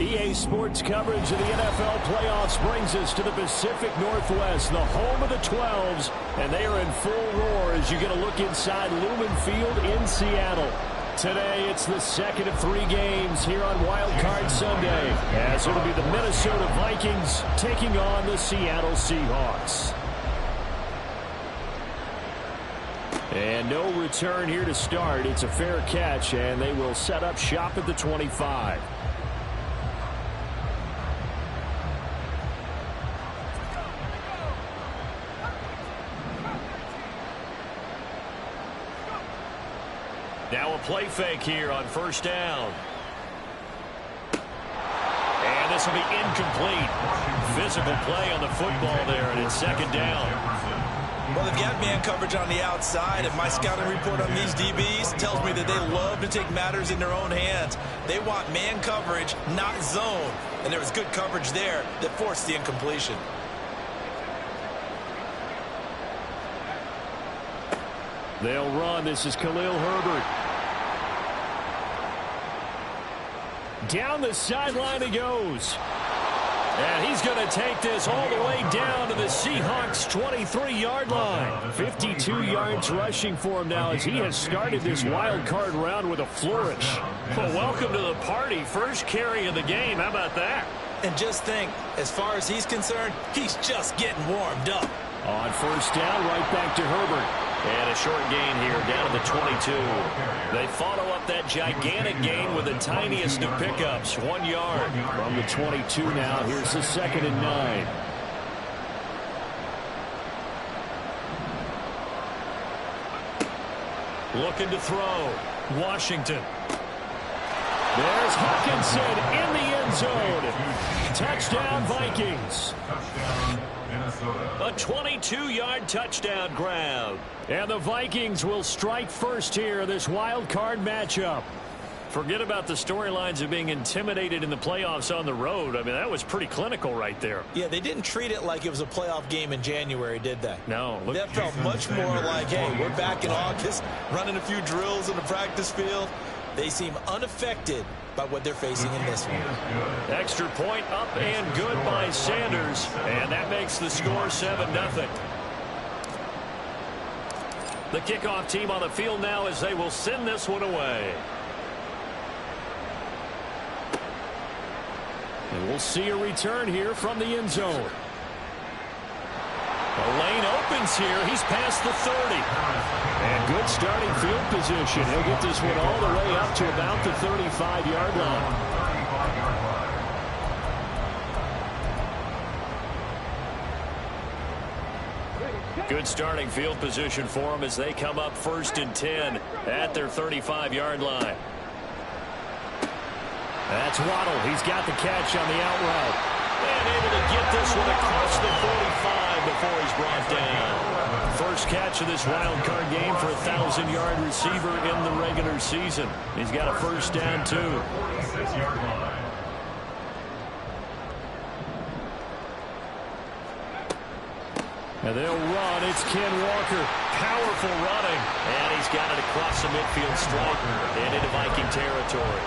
EA Sports coverage of the NFL playoffs brings us to the Pacific Northwest, the home of the 12s, and they are in full roar as you get a look inside Lumen Field in Seattle. Today, it's the second of 3 games here on Wild Card Sunday, as it'll be the Minnesota Vikings taking on the Seattle Seahawks. And no return here to start. It's a fair catch, and they will set up shop at the 25. Now a play fake here on first down. And this will be incomplete. Physical play on the football there, and it's second down. Well, they've got man coverage on the outside, and my scouting report on these DBs tells me that they love to take matters in their own hands. They want man coverage, not zone. And there was good coverage there that forced the incompletion. They'll run. This is Khalil Herbert. Down the sideline he goes. And he's going to take this all the way down to the Seahawks' 23-yard line. 52 yards rushing for him now as he has started this wild card round with a flourish. Well, welcome to the party. First carry of the game. How about that? And just think, as far as he's concerned, he's just getting warmed up. On first down, right back to Herbert. And a short gain here down to the 22. They follow up that gigantic gain with the tiniest of pickups, 1 yard. From the 22 now, here's the 2nd and 9. Looking to throw. Washington. There's Hawkinson in the end zone. Touchdown, Vikings. A 22-yard touchdown grab. And the Vikings will strike first here, this wild card matchup. Forget about the storylines of being intimidated in the playoffs on the road. I mean, that was pretty clinical right there. Yeah, they didn't treat it like it was a playoff game in January, did they? No. That felt much more like, hey, we're back in August, running a few drills in the practice field. They seem unaffected by what they're facing in this one. Extra point up and good by Sanders. And that makes the score 7-0. The kickoff team on the field now as they will send this one away. And we'll see a return here from the end zone. The lane opens here. He's past the 30. And good starting field position. He'll get this one all the way up to about the 35-yard line. Good starting field position for them as they come up 1st and 10 at their 35-yard line. That's Waddle. He's got the catch on the out route. And able to get this one across the 45 before he's brought down. First catch of this wild card game for a 1,000-yard receiver in the regular season. He's got a first down, too. And they'll run. It's Ken Walker. Powerful running. And he's got it across the midfield stripe and into Viking territory.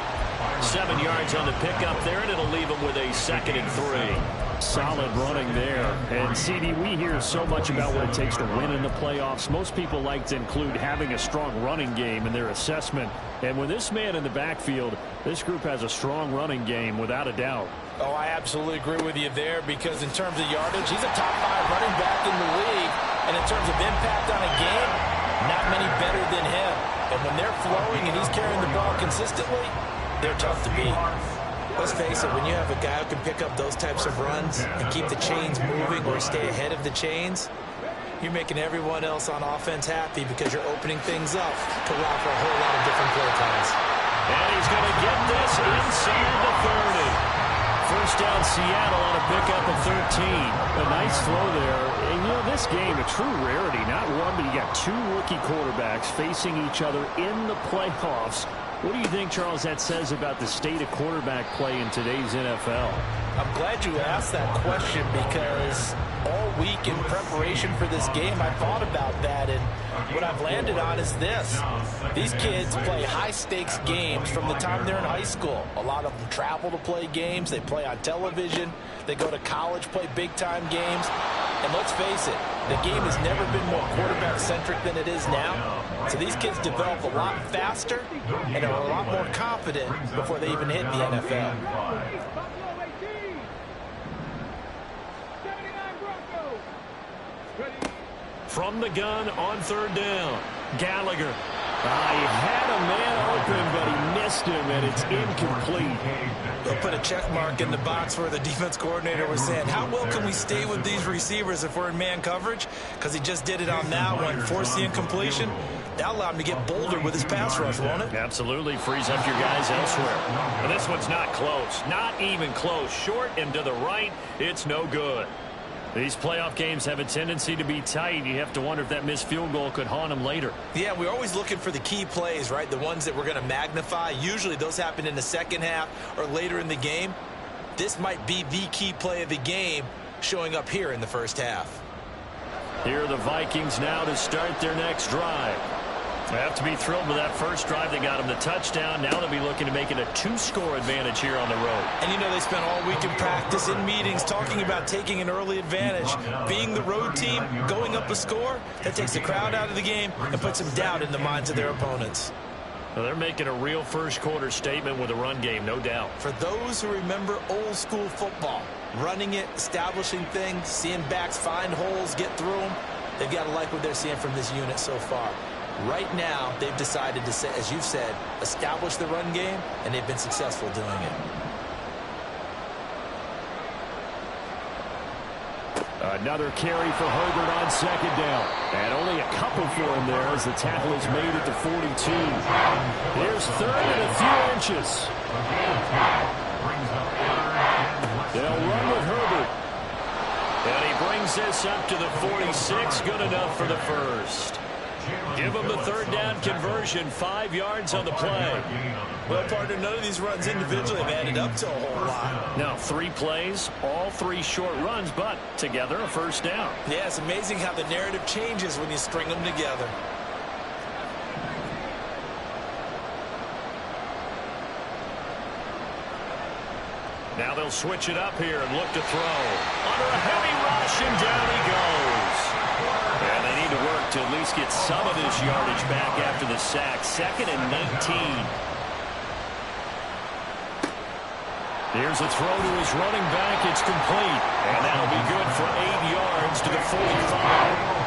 7 yards on the pickup there, and it'll leave him with a 2nd and 3. Solid running there. And, CD, we hear so much about what it takes to win in the playoffs. Most people like to include having a strong running game in their assessment. And with this man in the backfield, this group has a strong running game without a doubt. Oh, I absolutely agree with you there because in terms of yardage, he's a top 5 running back in the league. And in terms of impact on a game, not many better than him. And when they're flowing and he's carrying the ball consistently, they're tough to beat. Let's face it, when you have a guy who can pick up those types of runs and keep the chains moving or stay ahead of the chains, you're making everyone else on offense happy because you're opening things up to allow for a whole lot of different play times. And he's going to get this inside the 30. First down Seattle on a pickup of 13. A nice throw there. And, you know, this game, a true rarity. Not one, but you got 2 rookie quarterbacks facing each other in the playoffs. What do you think, Charles, that says about the state of quarterback play in today's NFL? I'm glad you asked that question because all week in preparation for this game, I thought about that, and what I've landed on is this. These kids play high-stakes games from the time they're in high school. A lot of them travel to play games. They play on television. They go to college, play big-time games. And let's face it, the game has never been more quarterback-centric than it is now. So these kids develop a lot faster and are a lot more confident before they even hit the NFL. From the gun on third down, Gallagher. He had a man open, but he missed him, and it's incomplete. They'll put a check mark in the box where the defense coordinator was saying, how well can we stay with these receivers if we're in man coverage? Because he just did it on that one, forced the incompletion. That'll allow him to get bolder with his pass rush, won't it? Absolutely, frees up your guys elsewhere. And this one's not close, not even close. Short and to the right, it's no good. These playoff games have a tendency to be tight. You have to wonder if that missed field goal could haunt them later. Yeah, we're always looking for the key plays, right? The ones that we're going to magnify. Usually those happen in the second half or later in the game. This might be the key play of the game showing up here in the first half. Here are the Vikings now to start their next drive. They have to be thrilled with that first drive. They got them the touchdown. Now they'll be looking to make it a 2-score advantage here on the road. And you know, they spent all week in practice, in meetings, talking about taking an early advantage. Being the road team, going up a score, that takes the crowd out of the game and puts some doubt in the minds of their opponents. Well, they're making a real first-quarter statement with a run game, no doubt. For those who remember old-school football, running it, establishing things, seeing backs find holes, get through them, they've got to like what they're seeing from this unit so far. Right now, they've decided to, as you've said, establish the run game, and they've been successful doing it. Another carry for Herbert on second down. And only a couple for him there as the tackle is made at the 42. Here's third and a few inches. They'll run with Herbert. And he brings this up to the 46. Good enough for the first. Give him the third down conversion, 5 yards on the play. Well, partner, none of these runs individually have added up to a whole lot. Now, 3 plays, all 3 short runs, but together a first down. Yeah, it's amazing how the narrative changes when you string them together. Now they'll switch it up here and look to throw. Under a heavy rush, and down he goes. And they need to work to at least get some of this yardage back after the sack. 2nd and 19. Here's a throw to his running back. It's complete. And that'll be good for 8 yards to the 45.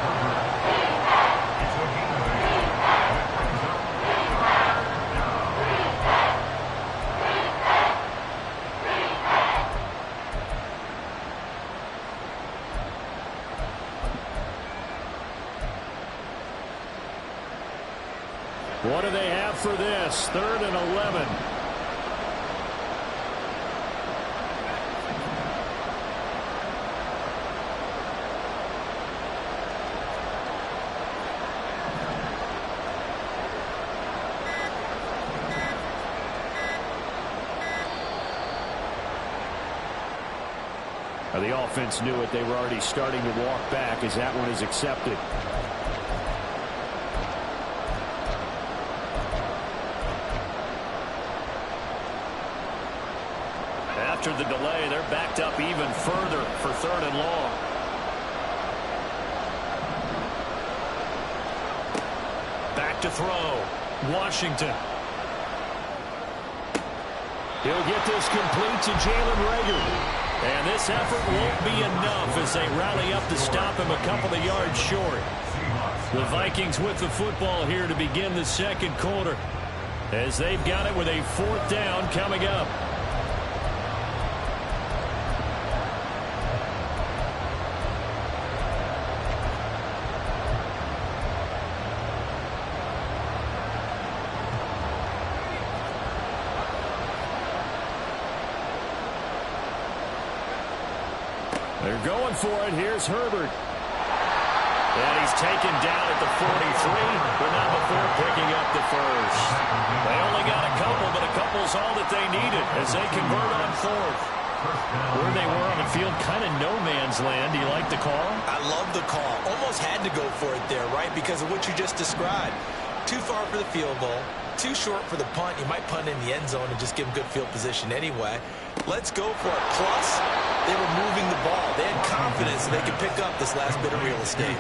What do they have for this? 3rd and 11. Now the offense knew it. They were already starting to walk back as that one is accepted. After the delay, they're backed up even further for 3rd and long. Back to throw. Washington. He'll get this complete to Jalen Reagor. And this effort won't be enough as they rally up to stop him a couple of yards short. The Vikings with the football here to begin the 2nd quarter as they've got it with a 4th down coming up. They're going for it. Here's Herbert. And he's taken down at the 43, but not before picking up the first. They only got a couple, but a couple's all that they needed as they convert on 4th. Where they were on the field, kind of no man's land. Do you like the call? I love the call. Almost had to go for it there, right? Because of what you just described. Too far for the field goal. Too short for the punt. You might punt in the end zone and just give them good field position anyway. Let's go for it. Plus, they were moving the ball. They had confidence that they could pick up this last bit of real estate.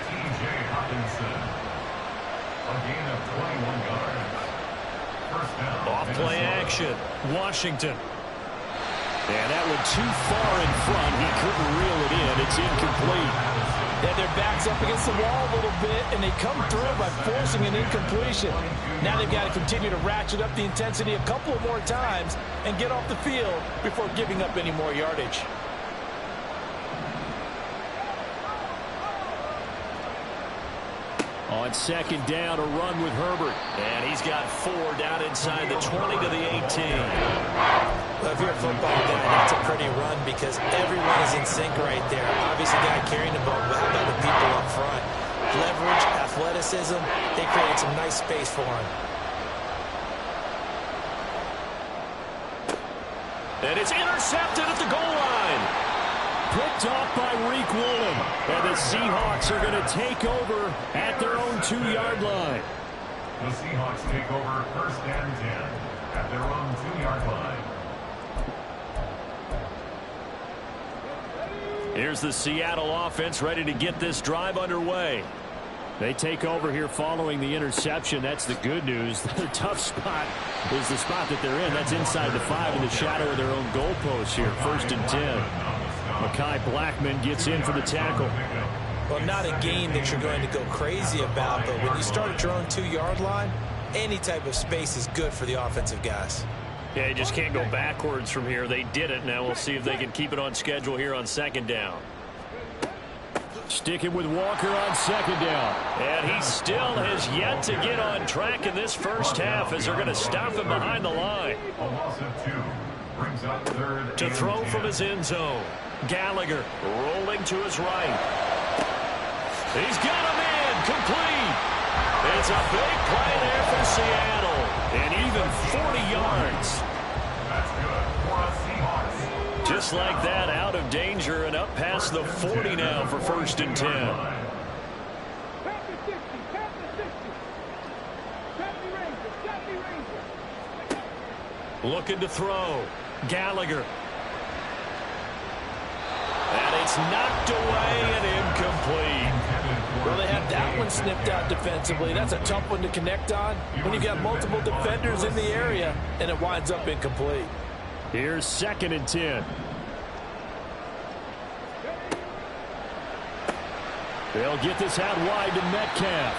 Off play action. Washington. And that one too far in front. He couldn't reel it in. It's incomplete. Yeah, their back's up against the wall a little bit, and they come through by forcing an incompletion. Now they've got to continue to ratchet up the intensity a couple of more times and get off the field before giving up any more yardage. On second down, a run with Herbert. And he's got 4 down inside the 20 to the 18. Well, if you're a football guy, that's a pretty run because everyone is in sync right there. Obviously, the guy carrying the ball, but how about the people up front? Leverage, athleticism, they created some nice space for him. And it's intercepted at the goal line. Picked off by Reek Woolen. And the Seahawks are going to take over at their own 2-yard line. The Seahawks take over 1st and 10 at their own 2-yard line. Here's the Seattle offense ready to get this drive underway. They take over here following the interception. That's the good news. The tough spot is the spot that they're in. That's inside the 5 in the shadow of their own goalpost here. 1st and 10. Mekhi Blackman gets in for the tackle. Well, not a game that you're going to go crazy about, but when you start at your own 2-yard line, any type of space is good for the offensive guys. Yeah, you just can't go backwards from here. They did it. Now we'll see if they can keep it on schedule here on 2nd down. Sticking with Walker on 2nd down. And he still has yet to get on track in this first half as they're going to stop him behind the line. A loss of 2 brings up 3rd. To throw from his end zone. Gallagher rolling to his right. He's got him in. Complete. It's a big play there for Seattle. And even 40 yards. That's good for us Seahawks. Just like that, out of danger and up past the 40 now for 1st and 10. Looking to throw. Gallagher. And it's knocked away and incomplete. Well, they had that one snipped out defensively. That's a tough one to connect on when you've got multiple defenders in the area, and it winds up incomplete. Here's 2nd and 10. They'll get this out wide to Metcalf.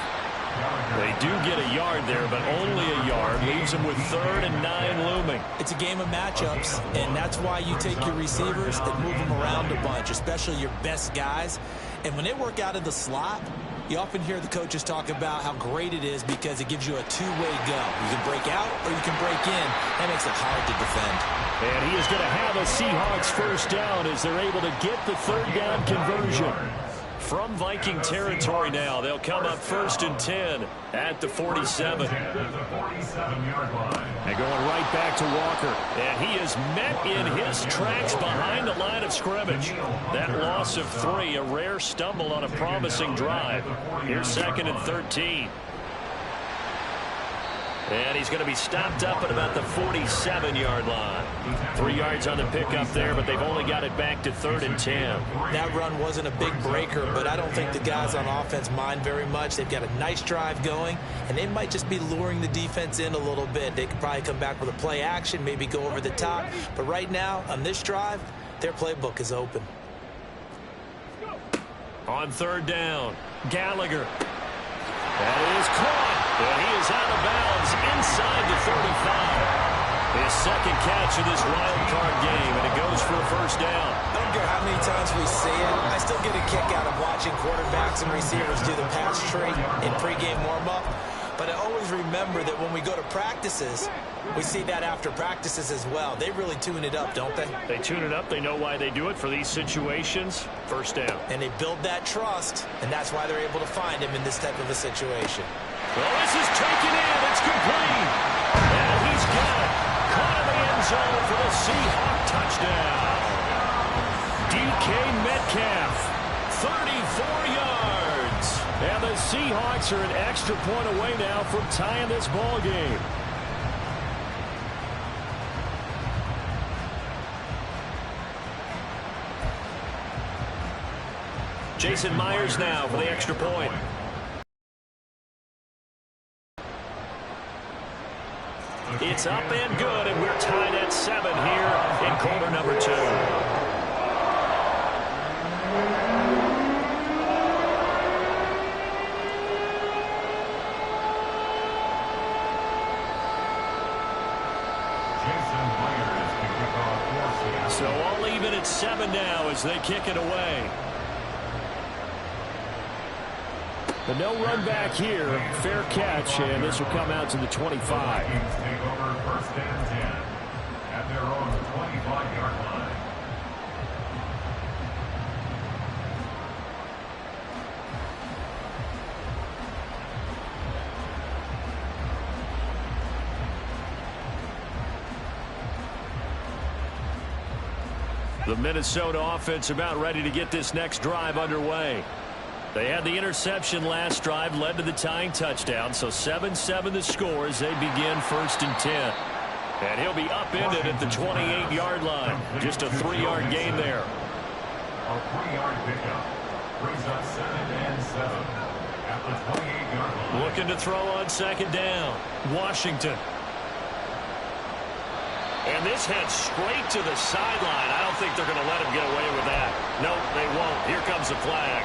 They do get a yard there, but only a yard. Leaves them with 3rd and 9 looming. It's a game of matchups, and that's why you take your receivers and move them around a bunch, especially your best guys. And when they work out of the slot, you often hear the coaches talk about how great it is because it gives you a two-way go. You can break out or you can break in. That makes it hard to defend. And he is going to have a Seahawks 1st down as they're able to get the 3rd down conversion. From Viking territory now, they'll come up 1st and 10 at the 47. And going right back to Walker. And he is met in his tracks behind the line of scrimmage. That loss of 3, a rare stumble on a promising drive. Here's 2nd and 13. And he's going to be stopped up at about the 47-yard line. 3 yards on the pickup there, but they've only got it back to 3rd and 10. That run wasn't a big breaker, but I don't think the guys on offense mind very much. They've got a nice drive going, and they might just be luring the defense in a little bit. They could probably come back with a play action, maybe go over the top. But right now, on this drive, their playbook is open. On 3rd down, Gallagher. That is caught. And he is out of bounds inside the 35. His 2nd catch of this wild card game, and it goes for a 1st down. I don't care how many times we see it. I still get a kick out of watching quarterbacks and receivers do the pass tree in pregame warm-up. But I always remember that when we go to practices, we see that after practices as well. They really tune it up, don't they? They tune it up. They know why they do it for these situations. 1st down. And they build that trust, and that's why they're able to find him in this type of a situation. Well, this is taken in. It's complete. And he's got it. Caught in the end zone for the Seahawk touchdown. Metcalf, 34 yards. And the Seahawks are an extra point away now from tying this ball game. Jason Myers now for the extra point. It's up and good, and we're tied at 7 here in quarter number 2. So all even at 7 now as they kick it away. But no run back here. Fair catch, and this will come out to the 25. Vikings take over first and 10 at their own 25-yard line. The Minnesota offense about ready to get this next drive underway. They had the interception last drive, led to the tying touchdown, so 7-7 the score as they begin first and 10. And he'll be upended at the 28-yard line. Just a 3-yard gain there. A 3-yard pickup brings up 7 and 7 at the 28-yard line. Looking to throw on second down. Washington. And this heads straight to the sideline. I don't think they're going to let him get away with that. No, they won't. Here comes the flag.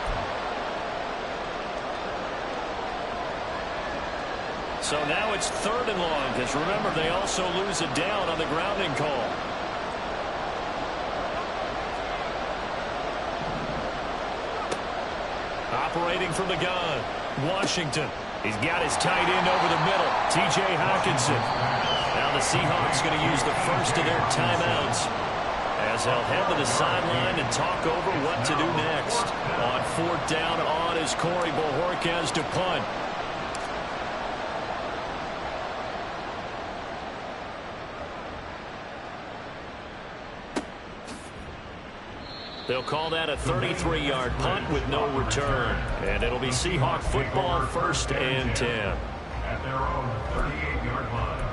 So now it's 3rd and long, because remember, they also lose it down on the grounding call. Operating from the gun, Washington. He's got his tight end over the middle, T.J. Hockenson. Now the Seahawks going to use the first of their timeouts as they'll head to the sideline and talk over what to do next. On 4th down on is Corey Bojorquez to punt. They'll call that a 33-yard punt with no return. And it'll be Seahawk football, 1st and 10. At their own 38-yard line.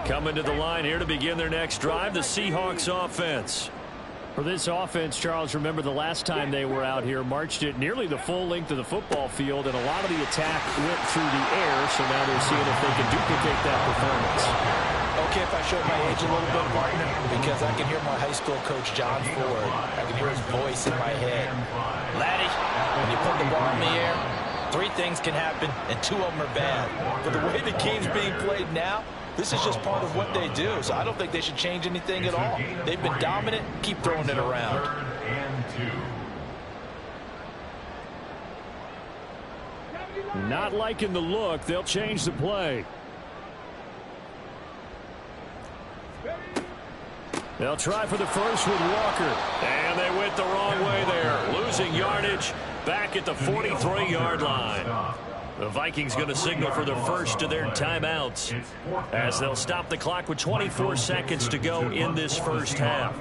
Coming to the line here to begin their next drive, the Seahawks offense. For this offense, Charles, remember the last time they were out here, marched it nearly the full length of the football field, and a lot of the attack went through the air, so now they're seeing if they can duplicate that performance. Okay, if I show my age a little bit, partner, because I can hear my high school coach, John Ford. I can hear his voice in my head. Laddie, when you put the ball in the air, 3 things can happen, and 2 of them are bad. But the way the game's being played now, this is just part of what they do, so I don't think they should change anything at all. They've been dominant. Keep throwing it around. 3rd and 2. Not liking the look. They'll change the play. They'll try for the first with Walker. And they went the wrong way there. Losing yardage back at the 43-yard line. The Vikings going to signal for the first of their timeouts as they'll stop the clock with 24 seconds to go in this first half.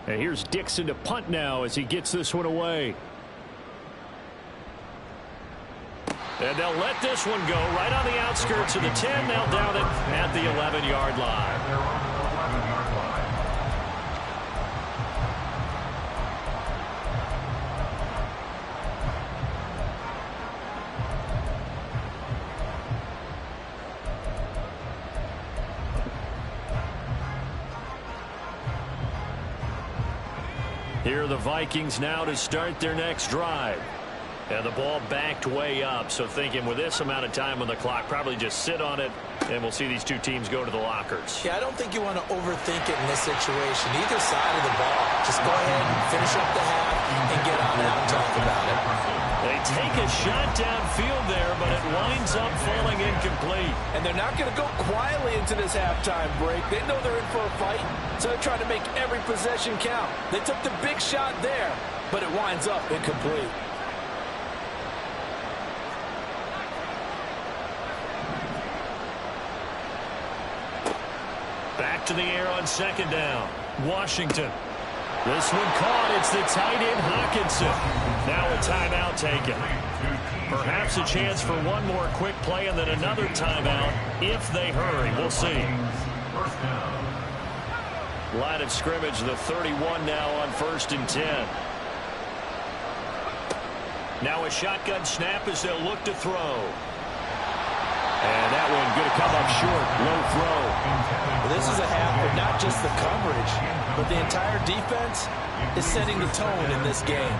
And here's Dixon to punt now as he gets this one away. And they'll let this one go right on the outskirts of the 10. They'll down it at the 11-yard line. Here are the Vikings now to start their next drive. And the ball backed way up, so thinking with this amount of time on the clock, probably just sit on it, and we'll see these 2 teams go to the lockers. Yeah, I don't think you want to overthink it in this situation. Either side of the ball, just go ahead and finish up the half and get on out and talk about it. They take a shot downfield there, but it winds up falling incomplete. And they're not going to go quietly into this halftime break. They know they're in for a fight, so they're trying to make every possession count. They took the big shot there, but it winds up incomplete. Back to the air on second down. Washington. This one caught. It's the tight end, Hawkinson. Now a timeout taken. Perhaps a chance for one more quick play and then another timeout if they hurry. We'll see. Line of scrimmage, the 31 now on 1st and 10. Now a shotgun snap as they'll look to throw. And that one going to come up short. Low throw. Well, this is a half for not just the coverage, but the entire defense is setting the tone in this game.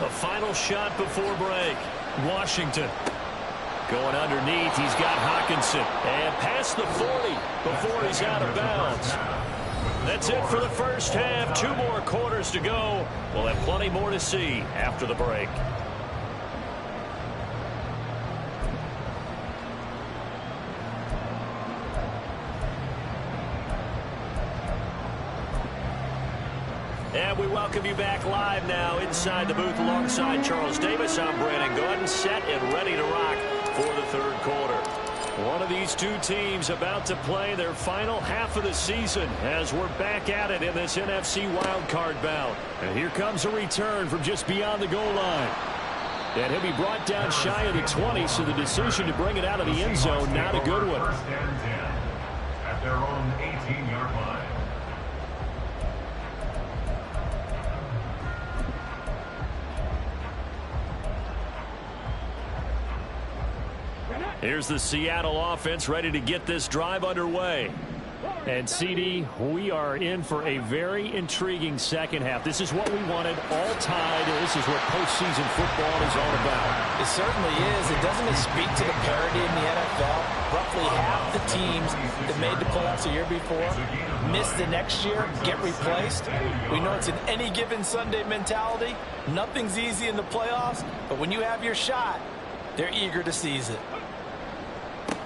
A final shot before break. Washington going underneath. He's got Hawkinson. And past the 40 before he's out of bounds. That's it for the first half. 2 more quarters to go. We'll have plenty more to see after the break. And we welcome you back live now inside the booth alongside Charles Davis. I'm Brandon Gordon, set and ready to rock for the 3rd quarter. One of these two teams about to play their final half of the season as we're back at it in this NFC wildcard bout. And here comes a return from just beyond the goal line. And he'll be brought down shy of the 20, so the decision to bring it out of the end zone, not a good one. 1st and 10 at their own 18-yard line. Here's the Seattle offense ready to get this drive underway. And, CD, we are in for a very intriguing second half. This is what we wanted, all tied. This is what postseason football is all about. It certainly is. And doesn't it speak to the parity in the NFL? Roughly half the teams that made the playoffs the year before miss the next year, get replaced. We know it's an any given Sunday mentality. Nothing's easy in the playoffs, but when you have your shot, they're eager to seize it.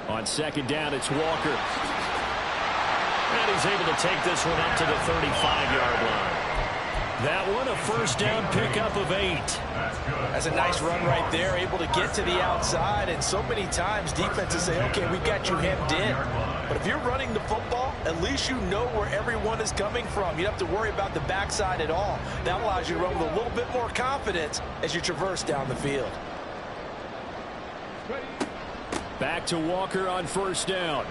On 2nd down, it's Walker. And he's able to take this one up to the 35-yard line. That one, a 1st down pickup of 8. That's a nice run right there, able to get to the outside. And so many times defenses say, okay, we got you hemmed in. But if you're running the football, at least you know where everyone is coming from. You don't have to worry about the backside at all. That allows you to run with a little bit more confidence as you traverse down the field. Back to Walker on 1st down.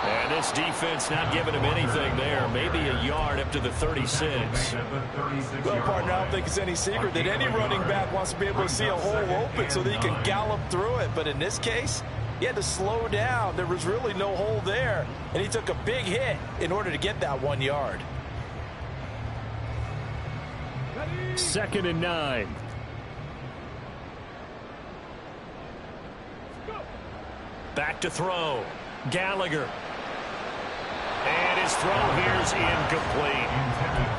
And this defense not giving him anything there. Maybe a yard up to the 36. Well, partner, I don't think it's any secret that any running back wants to be able to see a hole open so that he can gallop through it. But in this case, he had to slow down. There was really no hole there. And he took a big hit in order to get that 1 yard. 2nd and 9. Back to throw. Gallagher. And his throw here's incomplete.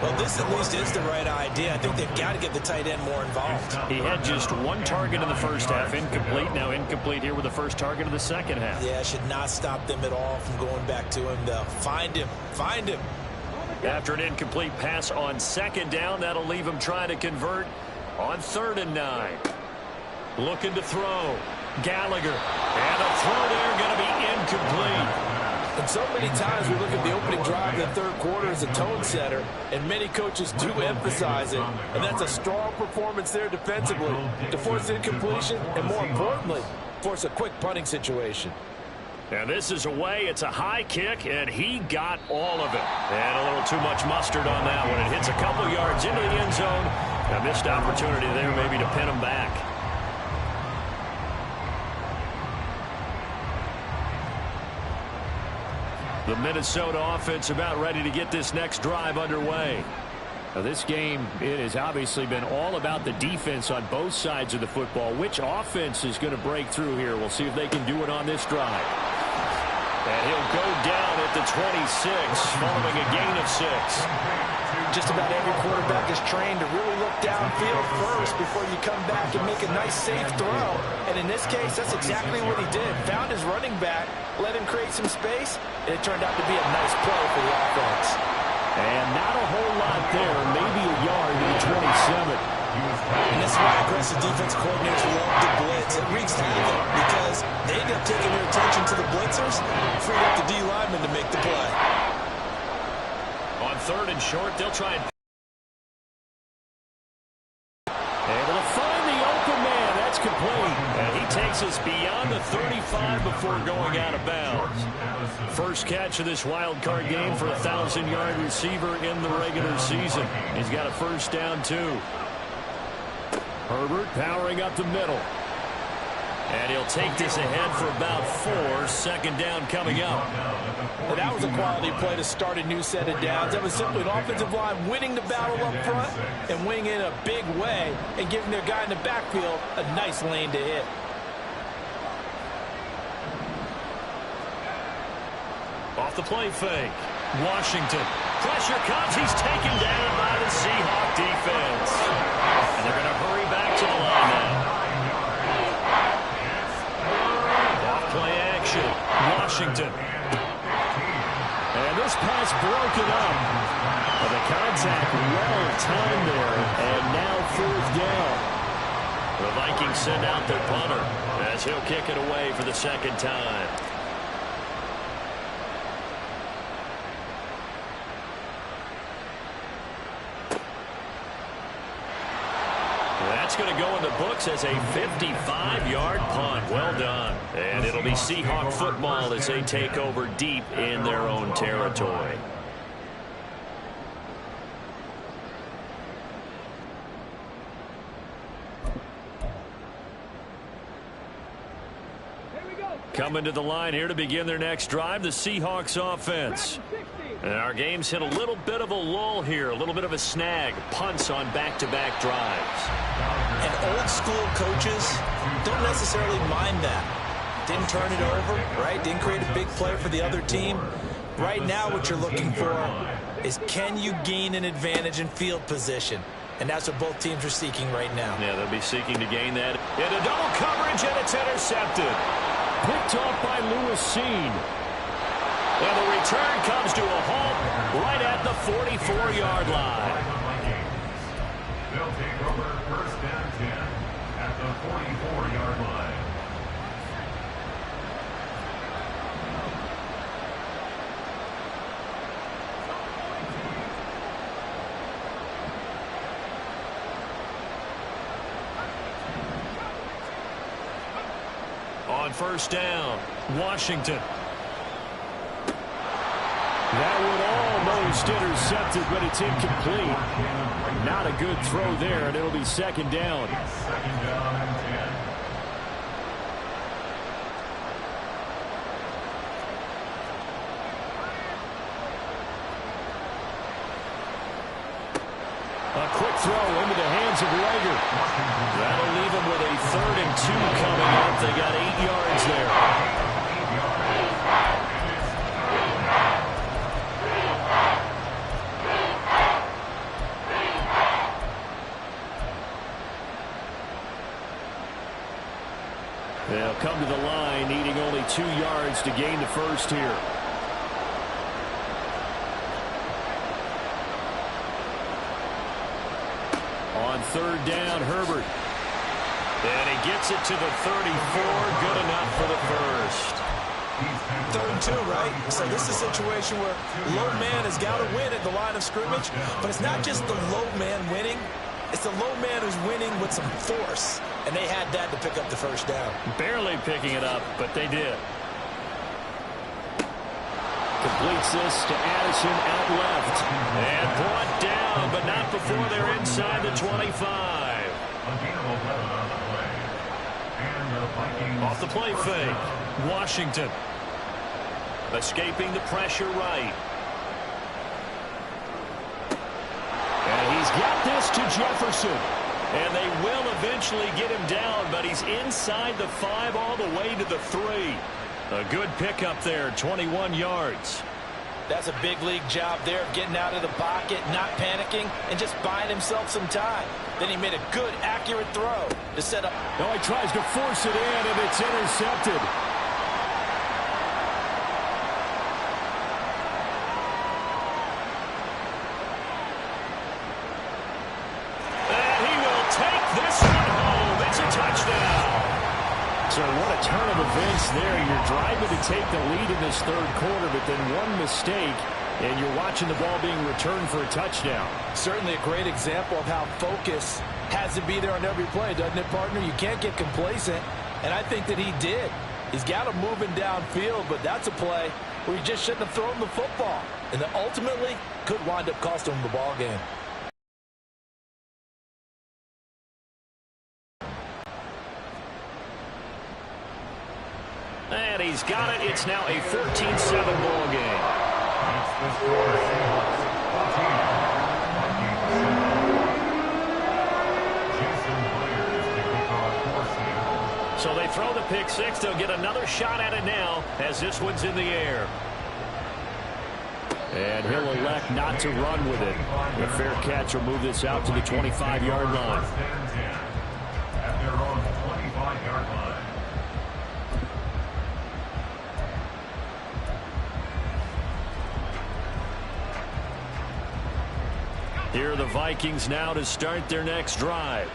Well, this at least is the right idea. I think they've got to get the tight end more involved. He had just 1 target in the first half. Incomplete. Now incomplete here with the first target of the second half. Yeah, should not stop them at all from going back to him, though. Find him. Find him. After an incomplete pass on 2nd down, that'll leave him trying to convert on 3rd and 9. Looking to throw. Gallagher. And a throw there going to be incomplete. And so many times we look at the opening drive in the 3rd quarter as a tone setter, and many coaches do emphasize it. And that's a strong performance there defensively to force incompletion and, more importantly, force a quick punting situation. And this is away. It's a high kick, and he got all of it. And a little too much mustard on that one. It hits a couple yards into the end zone. A missed opportunity there maybe to pin him back. The Minnesota offense about ready to get this next drive underway. Now this game, it has obviously been all about the defense on both sides of the football. Which offense is going to break through here? We'll see if they can do it on this drive. And he'll go down at the 26 following a gain of 6. Just about every quarterback is trained to really look downfield first before you come back and make a nice, safe throw. And in this case, that's exactly what he did. Found his running back, let him create some space, and it turned out to be a nice play for the offense. And not a whole lot there, maybe a yard to the 27. And this is why aggressive defense coordinators love the blitz. It wreaks havoc because they end up taking their attention to the blitzers, freeing up the D lineman to make the play. On 3rd and short, they'll try and... Able to find the open man. That's complete. And he takes us beyond the 35 before going out of bounds. First catch of this wild card game for a 1,000-yard receiver in the regular season. He's got a first down, too. Herbert powering up the middle. And he'll take this ahead for about 4. Second down coming up. Well, that was a quality play to start a new set of downs. That was simply an offensive line winning the battle up front and winning it in a big way and giving their guy in the backfield a nice lane to hit. Off the play fake. Washington. Pressure comes. He's taken down by the Seahawk defense. And they're going to hurry back to the line now. Off play action. Washington. And this pass broken up. But the contact well timed there. And now 4th down. The Vikings send out their punter as he'll kick it away for the second time. That's going to go in the books as a 55-yard punt. Well done. And it'll be Seahawk football as they take over deep in their own territory. Coming to the line here to begin their next drive, the Seahawks offense. And our game's hit a little bit of a lull here, a little bit of a snag. Punts on back-to-back drives. And old-school coaches don't necessarily mind that. Didn't turn it over, right? Didn't create a big play for the other team. Right now what you're looking for is can you gain an advantage in field position? And that's what both teams are seeking right now. Yeah, they'll be seeking to gain that. Into double coverage, and it's intercepted. Picked off by Lewis Seen. And the return comes to a halt right at the 44-yard line. They'll take over first down 10 at the 44-yard line. On first down, Washington. That one almost intercepted, but it's incomplete. Not a good throw there, and it'll be second down. Second down and 10. A quick throw into the hands of Rager. That'll leave them with a 3rd and 2 coming up. They got 8 yards there. They'll come to the line, needing only 2 yards to gain the first here. On 3rd down, Herbert. And he gets it to the 34. Good enough for the first. 3rd and 2, right? So this is a situation where low man has got to win at the line of scrimmage, but it's not just the low man winning. It's the low man who's winning with some force, and they had that to pick up the first down. Barely picking it up, but they did. Completes this to Addison out left. And brought down, but not before they're inside the 25. Off the play fake, Washington. Escaping the pressure right. And he's got this to Jefferson. And they will eventually get him down, but he's inside the 5 all the way to the 3. A good pickup there, 21 yards. That's a big league job there, getting out of the pocket, not panicking, and just buying himself some time. Then he made a good, accurate throw to set up. No, he tries to force it in, and it's intercepted. And he will take this one home. It's a touchdown. So what a turn of events there. You're driving to take the lead in this third quarter, but then one mistake, and you're watching the ball being returned for a touchdown. Certainly a great example of how focus has to be there on every play, doesn't it, partner? You can't get complacent, and I think that he did. He's got him moving downfield, but that's a play where he just shouldn't have thrown the football, and that ultimately could wind up costing him the ball game. And he's got it. It's now a 14-7 ball game. So they throw the pick six. They'll get another shot at it now as this one's in the air. And he'll elect not to run with it. A fair catch will move this out to the 25-yard line. At their own 25-yard line. Here are the Vikings now to start their next drive.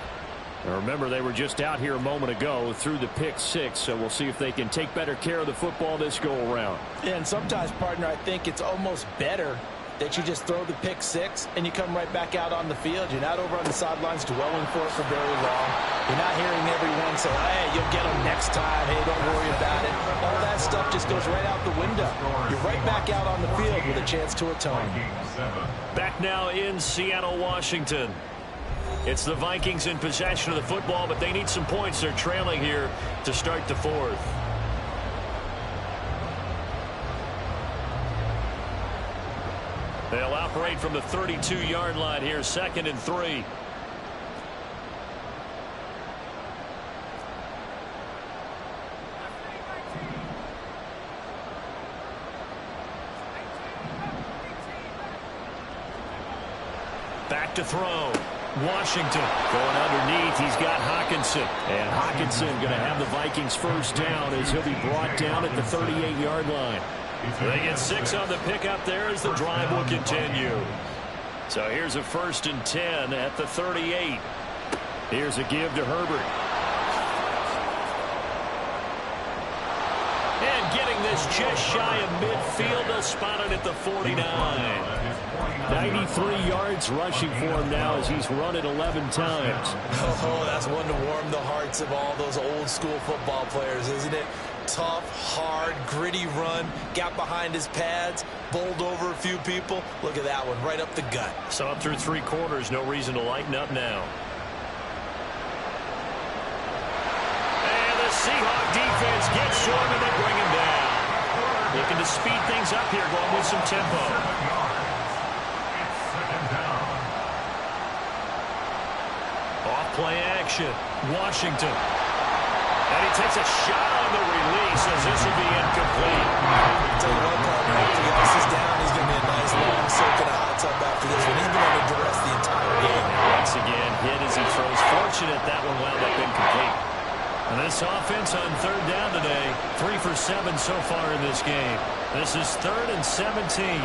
Now remember, they were just out here a moment ago through the pick six, so we'll see if they can take better care of the football this go-around. Yeah, and sometimes, partner, I think it's almost better that you just throw the pick six and you come right back out on the field. You're not over on the sidelines dwelling for it for very long. You're not hearing everyone say, hey, you'll get them next time. Hey, don't worry about it. All that stuff just goes right out the window. You're right back out on the field with a chance to atone. Back now in Seattle, Washington. It's the Vikings in possession of the football, but they need some points. They're trailing here to start the fourth. They'll operate from the 32-yard line here, 2nd and 3. Back to throw. Washington going underneath. He's got Hawkinson. And Hawkinson going to have the Vikings first down as he'll be brought down at the 38-yard line. They get 6 on the pickup there as the drive will continue. So here's a 1st and 10 at the 38. Here's a give to Herbert. And getting this just shy of midfield. They'll spot it at the 49. 93 yards rushing for him now as he's run it 11 times. Oh, that's one to warm the hearts of all those old school football players, isn't it? Tough, hard, gritty run, got behind his pads, bowled over a few people. Look at that one, right up the gut. So up through 3 quarters, no reason to lighten up now. And the Seahawk defense gets to him and they bring him down. Looking to speed things up here, going with some tempo. Play action. Washington. And he takes a shot on the release as this will be incomplete. Tell you what, partner, after the ice is down, he's going to be a nice long soak in a hot tub after this one. He's been under duress the entire game. Once again, hit as he throws. Fortunate that one wound up incomplete. And this offense on 3rd down today, 3 for 7 so far in this game. This is 3rd and 17.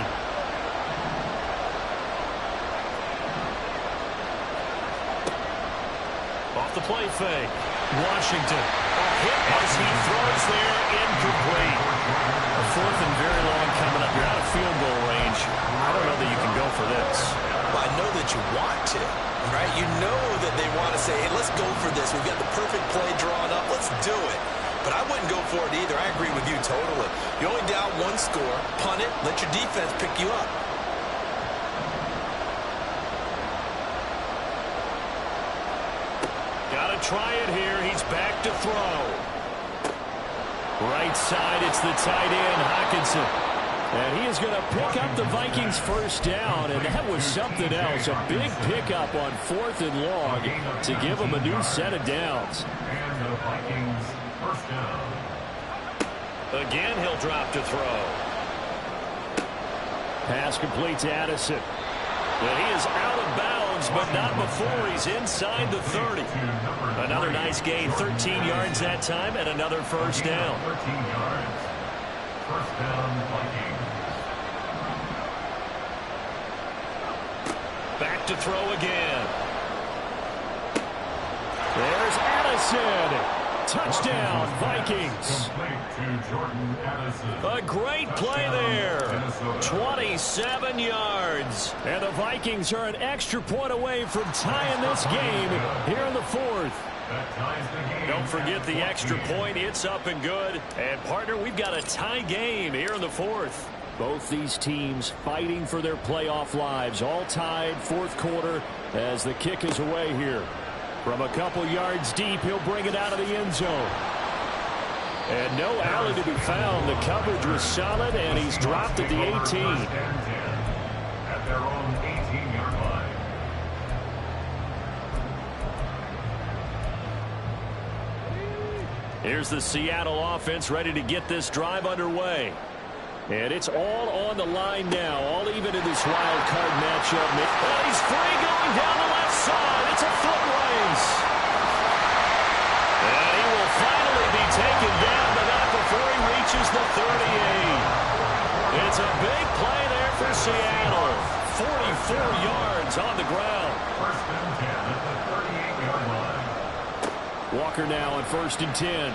The play fake. Washington. A hit as he throws there, incomplete. A 4th and very long coming up. You're out of field goal range. I don't know that you can go for this. Well, I know that you want to, right? You know that they want to say, hey, let's go for this. We've got the perfect play drawn up. Let's do it. But I wouldn't go for it either. I agree with you totally. You're only down 1 score. Punt it. Let your defense pick you up. Try it here. He's back to throw. Right side, it's the tight end, Hawkinson. And he is going to pick up the Vikings first down, and that was something else. A big pickup on 4th and long to give him a new set of downs. And the Vikings first down. Again, he'll drop to throw. Pass complete to Addison. And he is out of bounds, but not before he's inside the 30. Another nice gain, 13 yards that time, and another first down. 13 yards. First down, Vikings. Back to throw again. There's Addison. Touchdown, Vikings. A great play there. 27 yards. And the Vikings are an extra point away from tying this game here in the fourth. Don't forget the extra point. It's up and good. And, partner, we've got a tie game here in the fourth. Both these teams fighting for their playoff lives. All tied, fourth quarter, as the kick is away here. From a couple yards deep, he'll bring it out of the end zone. And no alley to be found. The coverage was solid, and he's dropped at the 18. At their own 18-yard line. Here's the Seattle offense ready to get this drive underway. And it's all on the line now, all even in this wild card matchup. Oh, he's free going down the left side. It's a foot race. And he will finally be taken down, but not before he reaches the 38. It's a big play there for Seattle. 44 yards on the ground. First and 10 at the 38-yard line. Walker now on 1st and 10.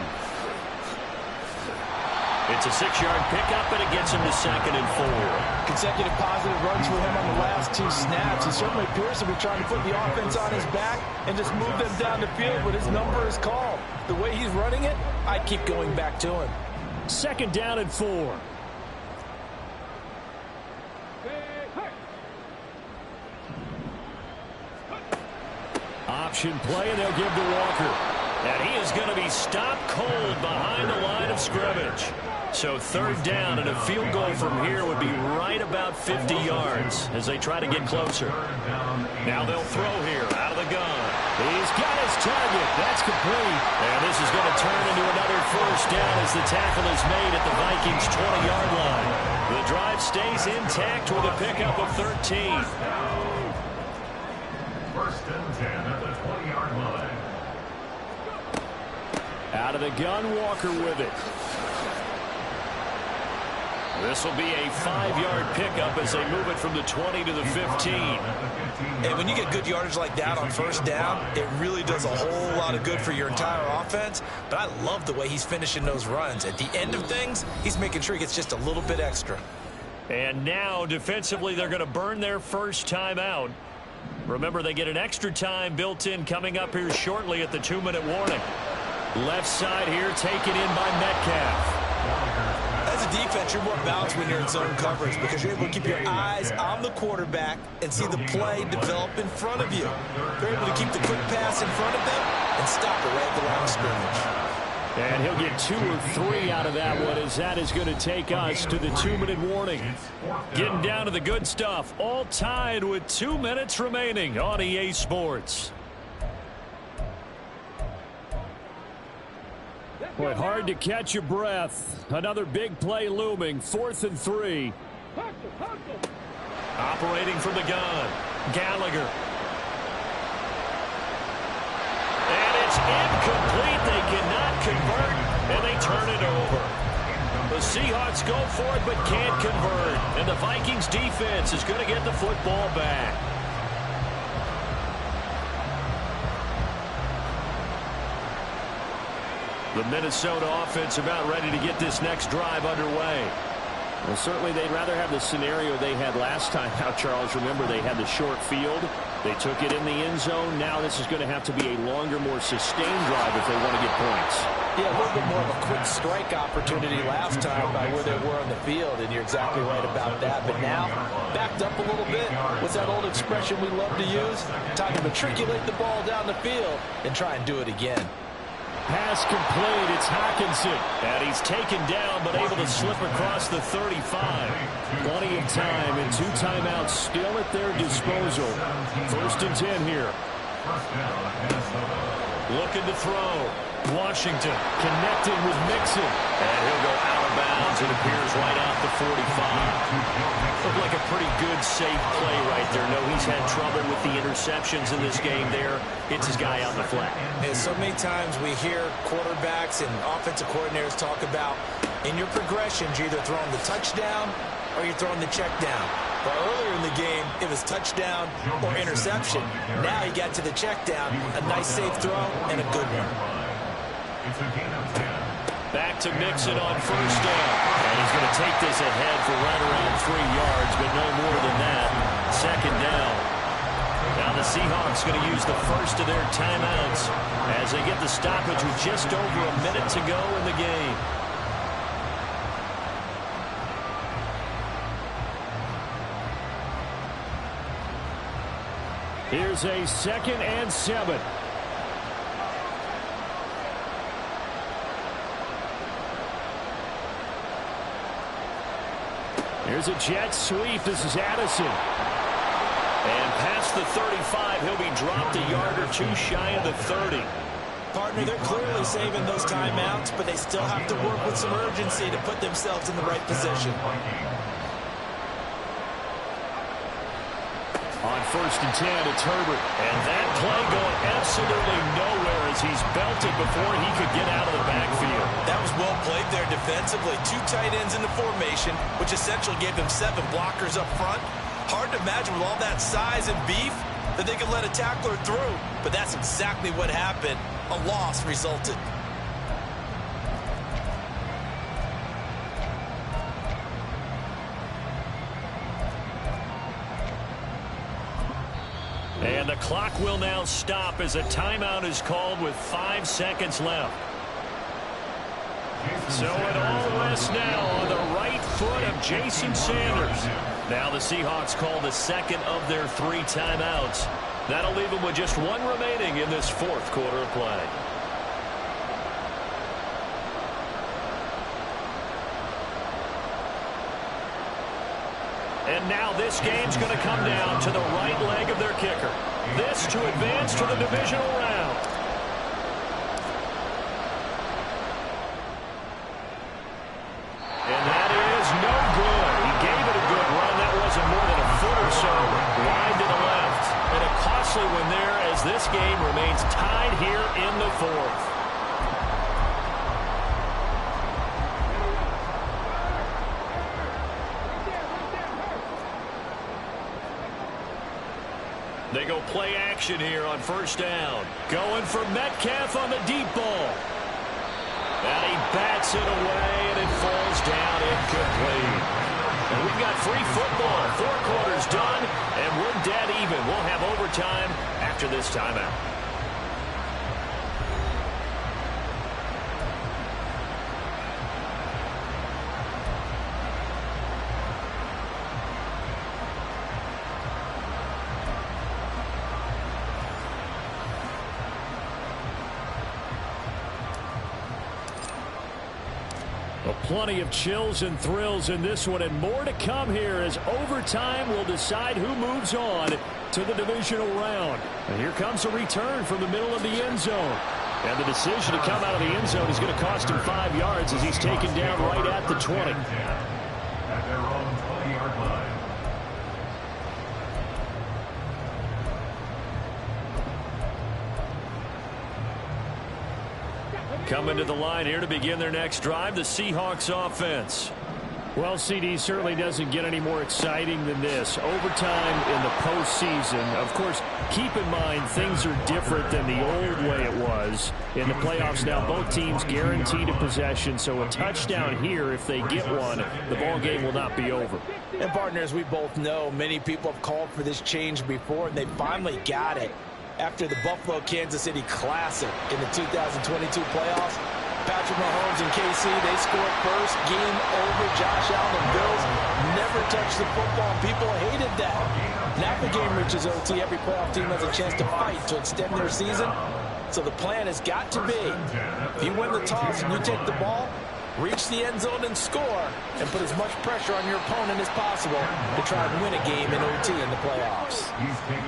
It's a 6-yard pickup, and it gets him to 2nd and 4. Consecutive positive runs for him on the last 2 snaps. He certainly appears to be trying to put the offense on his back and just move them down the field, but his number is called. The way he's running it, I'd keep going back to him. 2nd down and 4. Option play, and they'll give to Walker. And he is going to be stopped cold behind the line of scrimmage. So 3rd down, and a field goal from here would be right about 50 yards as they try to get closer. Now they'll throw here out of the gun. He's got his target. That's complete. And this is going to turn into another first down as the tackle is made at the Vikings' 20-yard line. The drive stays intact with a pickup of 13. First and 10 at the 20-yard line. Out of the gun, Walker with it. This will be a 5-yard pickup as they move it from the 20 to the 15. And when you get good yardage like that on 1st down, it really does a whole lot of good for your entire offense. But I love the way he's finishing those runs. At the end of things, he's making sure he gets just a little bit extra. And now, defensively, they're going to burn their first time out. Remember, they get an extra time built in coming up here shortly at the 2-minute warning. Left side here taken in by Metcalf. As a defense, you're more balanced when you're in zone coverage because you're able to keep your eyes on the quarterback and see the play develop in front of you. You're able to keep the quick pass in front of them and stop it right at the line of scrimmage. And he'll get 2 or 3 out of that one, as that is going to take us to the 2-minute warning. Getting down to the good stuff. All tied with 2 minutes remaining on EA Sports. Boy, hard to catch your breath. Another big play looming. 4th and 3. Operating from the gun, Gallagher. And it's incomplete. They cannot convert, and they turn it over. The Seahawks go for it but can't convert. And the Vikings defense is going to get the football back. The Minnesota offense about ready to get this next drive underway. Well, certainly they'd rather have the scenario they had last time out, Charles. Remember, they had the short field. They took it in the end zone. Now this is going to have to be a longer, more sustained drive if they want to get points. Yeah, a little bit more of a quick strike opportunity last time by where they were on the field, and you're exactly right about that. But now, backed up a little bit. What's that old expression we love to use? Time to matriculate the ball down the field and try and do it again. Pass complete. It's Hawkinson. And he's taken down but able to slip across the 35. Plenty of time and 2 timeouts still at their disposal. 1st and 10 here. Looking to throw. Washington connected with Mixon. And he'll go out of bounds. It appears right out the 45. Looked like a pretty good, safe play right there. No, he's had trouble with the interceptions in this game there. Hits his guy out in the flat. And so many times we hear quarterbacks and offensive coordinators talk about in your progressions, you're either throwing the touchdown or you're throwing the check down. But earlier in the game, it was touchdown or interception. Now he got to the check down, a nice safe throw, and a good one. Back to Mixon on first down. And he's going to take this ahead for right around 3 yards, but no more than that. Second down. Now the Seahawks going to use the first of their timeouts as they get the stoppage with just over a minute to go in the game. Here's a 2nd and 7. Here's a jet sweep. This is Addison. And past the 35, he'll be dropped a yard or two shy of the 30. Partner, they're clearly saving those timeouts, but they still have to work with some urgency to put themselves in the right position. On 1st and 10, it's Herbert. And that play going absolutely nowhere as he's belted before he could get out of the backfield. That was well played there defensively. 2 tight ends in the formation, which essentially gave them 7 blockers up front. Hard to imagine with all that size and beef that they could let a tackler through. But that's exactly what happened. A loss resulted. And the clock will now stop as a timeout is called with 5 seconds left. So it all rests now on the right foot of Jason Sanders. Now the Seahawks call the second of their 3 timeouts. That'll leave them with just 1 remaining in this 4th quarter of play. And now this game's going to come down to the right leg of their kicker. This to advance to the divisional round. And that is no good. He gave it a good run. That wasn't more than a foot or so wide to the left. And a costly one there as this game remains tied here in the 4th. They go play action here on 1st down. Going for Metcalf on the deep ball. And he bats it away, and it falls down incomplete. And we've got free football. 4 quarters done, and we're dead even. We'll have overtime after this timeout. Well, plenty of chills and thrills in this one, and more to come here as overtime will decide who moves on to the divisional round. And here comes a return from the middle of the end zone. And the decision to come out of the end zone is going to cost him 5 yards as he's taken down right at the 20. At their own 20-yard line. Coming to the line here to begin their next drive, the Seahawks offense. Well, CD certainly doesn't get any more exciting than this. Overtime in the postseason. Of course, keep in mind things are different than the old way it was. In the playoffs now, both teams guaranteed a possession, so a touchdown here, if they get one, the ball game will not be over. And partners, we both know many people have called for this change before, and they finally got it. After the Buffalo-Kansas City Classic in the 2022 playoffs, Patrick Mahomes and KC, they scored first, game over. Josh Allen and Bills never touched the football, and people hated that. Now the game reaches OT, every playoff team has a chance to fight to extend their season. So the plan has got to be, if you win the toss and you take the ball, reach the end zone and score, and put as much pressure on your opponent as possible to try and win a game in OT in the playoffs.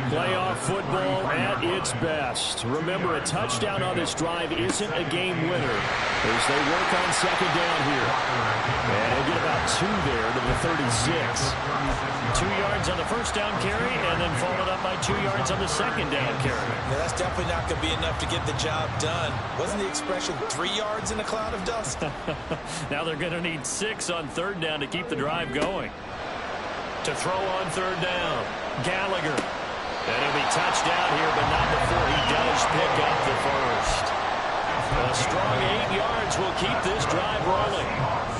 Playoff football at its best. Remember, a touchdown on this drive isn't a game winner as they work on second down here. And they get about 2 there to the 36. 2 yards on the first down carry, and then followed up by 2 yards on the second down carry. Yeah, that's definitely not going to be enough to get the job done. Wasn't the expression 3 yards in a cloud of dust? Now they're going to need 6 on third down to keep the drive going. To throw on third down, Gallagher. And he'll be touched down here, but not before he does pick up the first. A strong 8 yards will keep this drive rolling.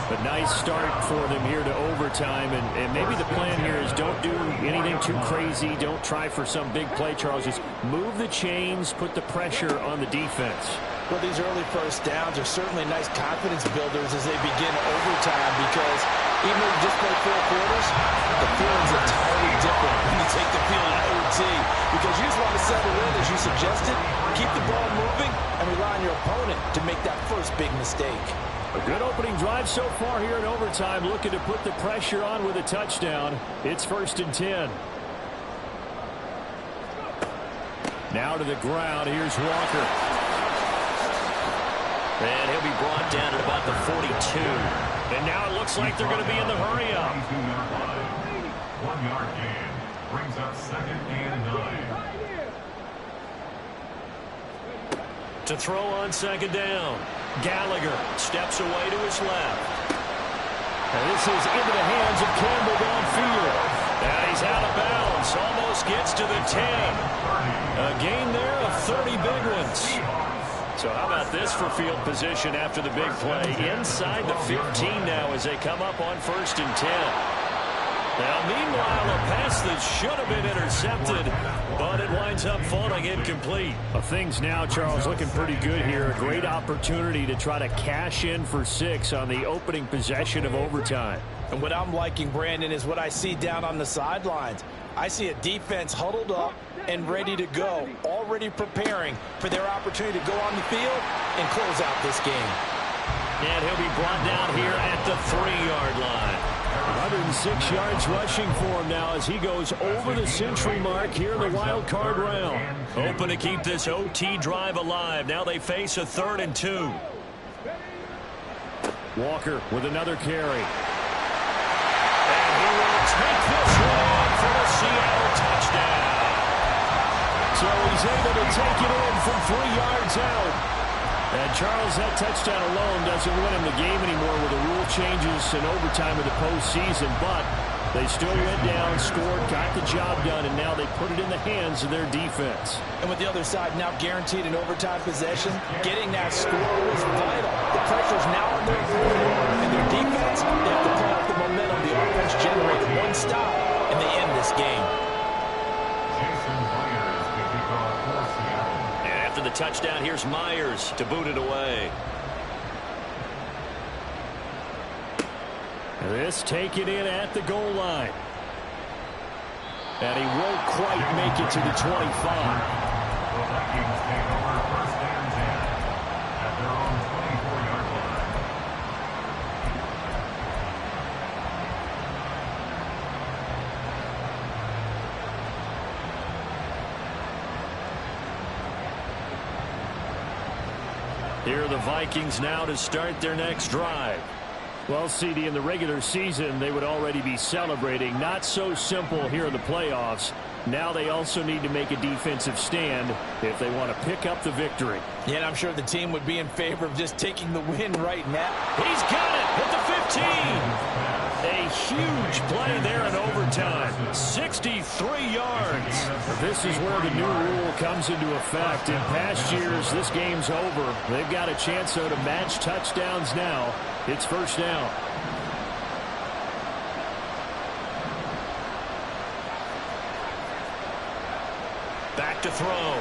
A nice start for them here to overtime, and maybe the plan here is don't do anything too crazy. Don't try for some big play, Charles. Just move the chains, put the pressure on the defense. Well, these early first downs are certainly nice confidence builders as they begin overtime, because even though you just played 4 quarters, the feeling's entirely different when you take the field in OT, because you just want to settle in, as you suggested, keep the ball moving, and rely on your opponent to make that first big mistake. A good opening drive so far here in overtime, looking to put the pressure on with a touchdown. It's 1st and 10. Now to the ground. Here's Walker. And he'll be brought down at about the 42. And now it looks like they're going to be in the hurry-up. 1-yard gain brings up 2nd and 9. To throw on second down, Gallagher steps away to his left. And this is into the hands of Campbell downfield. Now he's out of bounds, almost gets to the 10. A gain there of 30 big ones. So how about this for field position after the big play? Inside the 15 now as they come up on 1st and 10. Now, meanwhile, a pass that should have been intercepted, but it winds up falling incomplete. Things now, Charles, looking pretty good here. A great opportunity to try to cash in for 6 on the opening possession of overtime. And what I'm liking, Brandon, is what I see down on the sidelines. I see a defense huddled up and ready to go, already preparing for their opportunity to go on the field and close out this game. And he'll be brought down here at the 3-yard line. 106 yards rushing for him now as he goes over the century mark here in the wild card round. Hoping to keep this OT drive alive. Now they face a 3rd and 2. Walker with another carry. And he will take this one for the Seattle touchdown. So he's able to take it in from 3 yards out. And Charles, that touchdown alone doesn't win him the game anymore with the rule changes and overtime of the postseason, but they still went down, scored, got the job done, and now they put it in the hands of their defense. And with the other side now guaranteed an overtime possession, getting that score was vital. The pressure's now on their quarterback, and their defense, they have to play off the momentum the offense generated. One stop, and they end this game. After the touchdown, here's Myers to boot it away. This taken in at the goal line. And he won't quite make it to the 25. The Vikings take over 1st and 10 at their own 24-yard line. Here are the Vikings now to start their next drive. Well, CD, in the regular season, they would already be celebrating. Not so simple here in the playoffs. Now they also need to make a defensive stand if they want to pick up the victory. Yeah, and I'm sure the team would be in favor of just taking the win right now. He's got it at the 15. A huge play there in overtime. 63 yards. This is where the new rule comes into effect. In past years, this game's over. They've got a chance, though, to match touchdowns now. It's 1st down. Back to throw.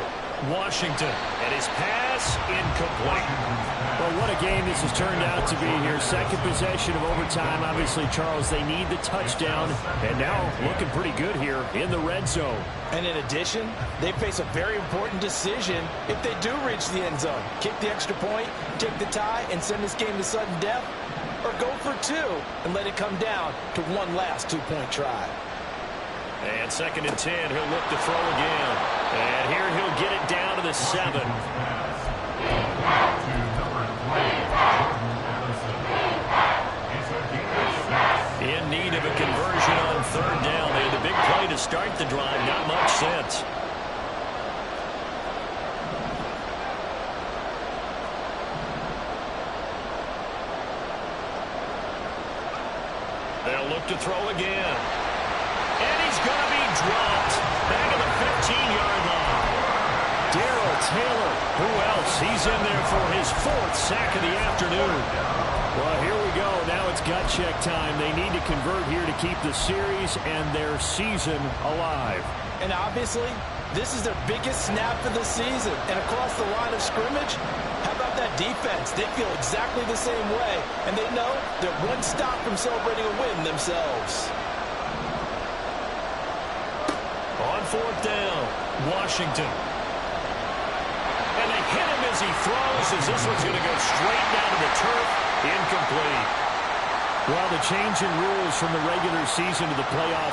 Washington, and his pass incomplete. Well, what a game this has turned out to be here. Second possession of overtime. Obviously, Charles, they need the touchdown, and now looking pretty good here in the red zone. And in addition, they face a very important decision if they do reach the end zone. Kick the extra point, take the tie, and send this game to sudden death, or go for two and let it come down to one last two-point try. And 2nd and 10, he'll look to throw again. And here he'll get it down to the 7. In need of a conversion on 3rd down. They had the big play to start the drive. Not much sense. They'll look to throw again. And he's going to be dropped. Back at the 15-yard line. Darrell Taylor. Who else? He's in there for his 4th sack of the afternoon. Well, here we go. Now it's gut check time. They need to convert here to keep the series and their season alive. And obviously, this is their biggest snap of the season. And across the line of scrimmage, how about that defense? They feel exactly the same way. And they know they're one stop from celebrating a win themselves. On 4th down, Washington. And they hit him as he throws, as this one's going to go straight down to the turf. Incomplete. Well, the change in rules from the regular season to the playoffs